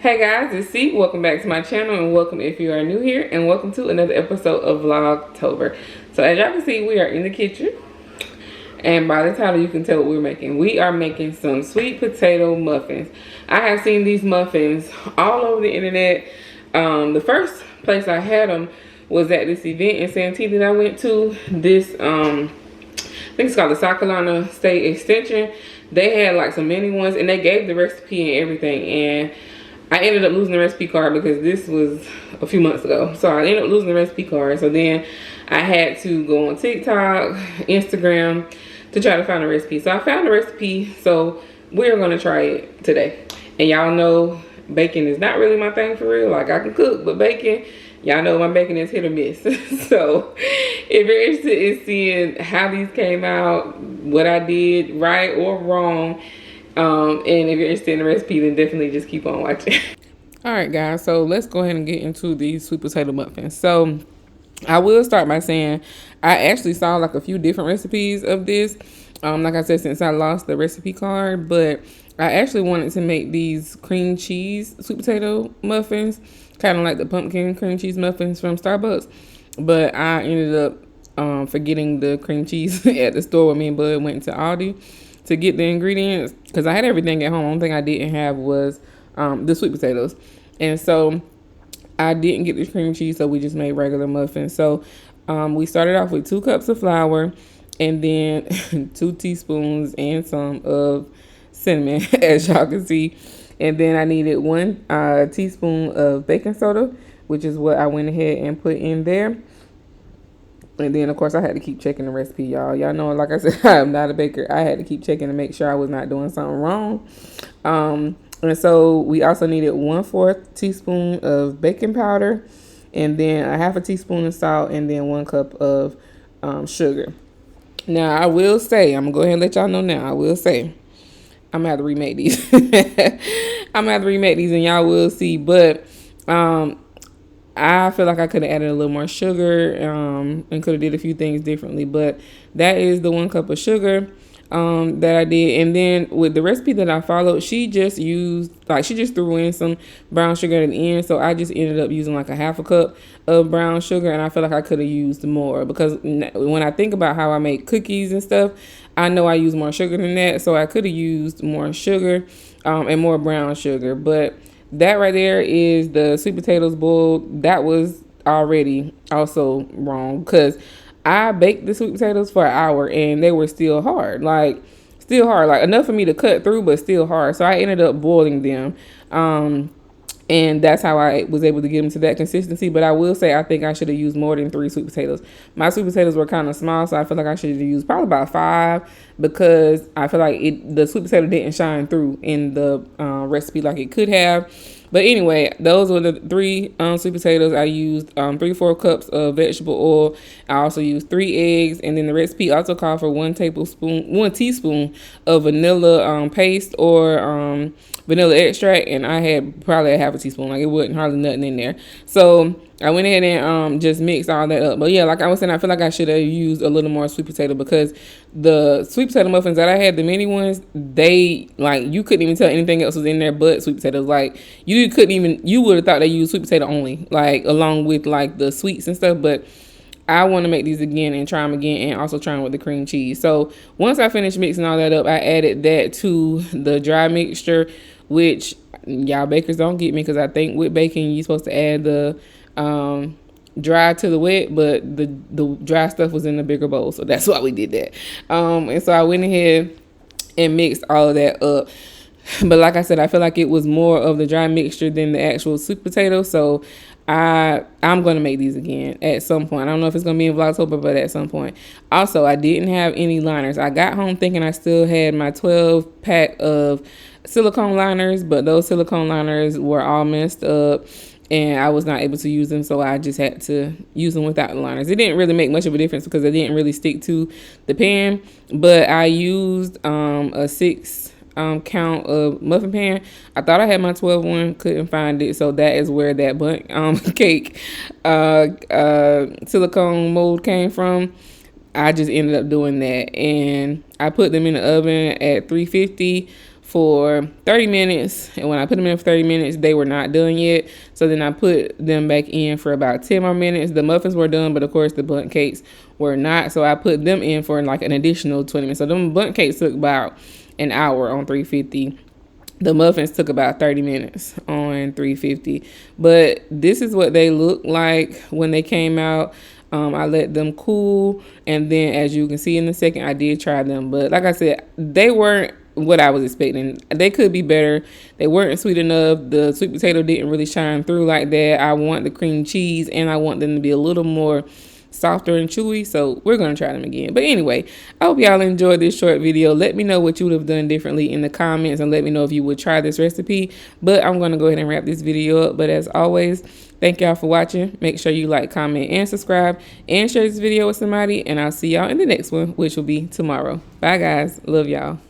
Hey guys, it's C. Welcome back to my channel and welcome if you are new here and welcome to another episode of Vlogtober. So as y'all can see, we are in the kitchen and by the title you can tell what we're making. We are making some sweet potato muffins. I have seen these muffins all over the internet. The first place I had them was at this event in Santee that I went to. This, I think it's called the South Carolina State Extension. They had like some mini ones and they gave the recipe and everything, and I ended up losing the recipe card because this was a few months ago. So I ended up losing the recipe card. So then I had to go on TikTok, Instagram to try to find a recipe. So I found a recipe. So we're going to try it today. And y'all know baking is not really my thing for real. Like I can cook, but baking, y'all know my baking is hit or miss. So if you're interested in seeing how these came out, what I did right or wrong, and if you're interested in the recipe, then definitely just keep on watching. All right, guys, so let's go ahead and get into these sweet potato muffins. So I will start by saying I actually saw like a few different recipes of this. Like I said, since I lost the recipe card, but I actually wanted to make these cream cheese sweet potato muffins, kind of like the pumpkin cream cheese muffins from Starbucks. But I ended up forgetting the cream cheese at the store when me and Bud went to Aldi to get the ingredients, because I had everything at home. The only thing I didn't have was the sweet potatoes. And so I didn't get the cream cheese, so we just made regular muffins. So we started off with 2 cups of flour and then 2 teaspoons and some of cinnamon, as y'all can see. And then I needed 1 teaspoon of baking soda, which is what I went ahead and put in there. And then, of course, I had to keep checking the recipe, y'all. Y'all know, like I said, I'm not a baker. I had to keep checking to make sure I was not doing something wrong. And so we also needed 1/4 teaspoon of baking powder, and then a 1/2 teaspoon of salt, and then 1 cup of sugar. Now, I will say, I'm going to go ahead and let y'all know now, I will say, I'm going to have to remake these. I'm going to have to remake these, and y'all will see. But I feel like I could have added a little more sugar and could have did a few things differently. But that is the 1 cup of sugar that I did. And then with the recipe that I followed, she just threw in some brown sugar at the end. So I just ended up using like a 1/2 cup of brown sugar. And I feel like I could have used more, because when I think about how I make cookies and stuff, I know I use more sugar than that. So I could have used more sugar and more brown sugar. But that right there is the sweet potatoes boiled. That was already also wrong, because I baked the sweet potatoes for an hour and they were still hard. Like enough for me to cut through, but still hard. So I ended up boiling them. And that's how I was able to get them to that consistency. But I will say, I think I should have used more than 3 sweet potatoes. My sweet potatoes were kind of small, so I feel like I should have used probably about 5, because I feel like the sweet potato didn't shine through in the recipe like it could have. But anyway, those were the 3 sweet potatoes. I used 3/4 cups of vegetable oil. I also used 3 eggs, and then the recipe also called for 1 teaspoon of vanilla paste or vanilla extract, and I had probably a 1/2 teaspoon. Like, it wasn't hardly nothing in there. So I went ahead and just mixed all that up. But yeah, like I was saying, I feel like I should have used a little more sweet potato, because the sweet potato muffins that I had, the mini ones, they, like, you couldn't even tell anything else was in there but sweet potatoes. Like, you would have thought they used sweet potato only, like, along with like the sweets and stuff. But I want to make these again and try them again, and also try them with the cream cheese. So once I finished mixing all that up, I added that to the dry mixture, which y'all bakers don't get me, because I think with baking you're supposed to add the dry to the wet, but the dry stuff was in the bigger bowl, so that's why we did that. And so I went ahead and mixed all of that up. But like I said, I feel like it was more of the dry mixture than the actual sweet potato. So I'm going to make these again at some point. I don't know if it's going to be in Vlogtober, but at some point. Also, I didn't have any liners. I got home thinking I still had my 12 pack of silicone liners, but those silicone liners were all messed up and I was not able to use them, so I just had to use them without the liners. It didn't really make much of a difference because it didn't really stick to the pan, but I used a 6 count of muffin pan. I thought I had my 12 one, couldn't find it, so that is where that bundt cake silicone mold came from. I just ended up doing that, and I put them in the oven at 350 for 30 minutes, and when I put them in for 30 minutes, they were not done yet. So then I put them back in for about 10 more minutes. The muffins were done, but of course the bundt cakes were not, so I put them in for like an additional 20 minutes. So them bundt cakes took about an hour on 350. The muffins took about 30 minutes on 350. But this is what they look like when they came out. I let them cool, and then as you can see in a second, I did try them, but like I said, they weren't what I was expecting. They could be better. They weren't sweet enough. The sweet potato didn't really shine through like that. I want the cream cheese, and I want them to be a little more softer and chewy, so we're gonna try them again. But anyway, I hope y'all enjoyed this short video. Let me know what you would have done differently in the comments, and let me know if you would try this recipe. But I'm gonna go ahead and wrap this video up. But as always, thank y'all for watching. Make sure you like, comment, and subscribe, and share this video with somebody, and I'll see y'all in the next one, which will be tomorrow. Bye guys, love y'all.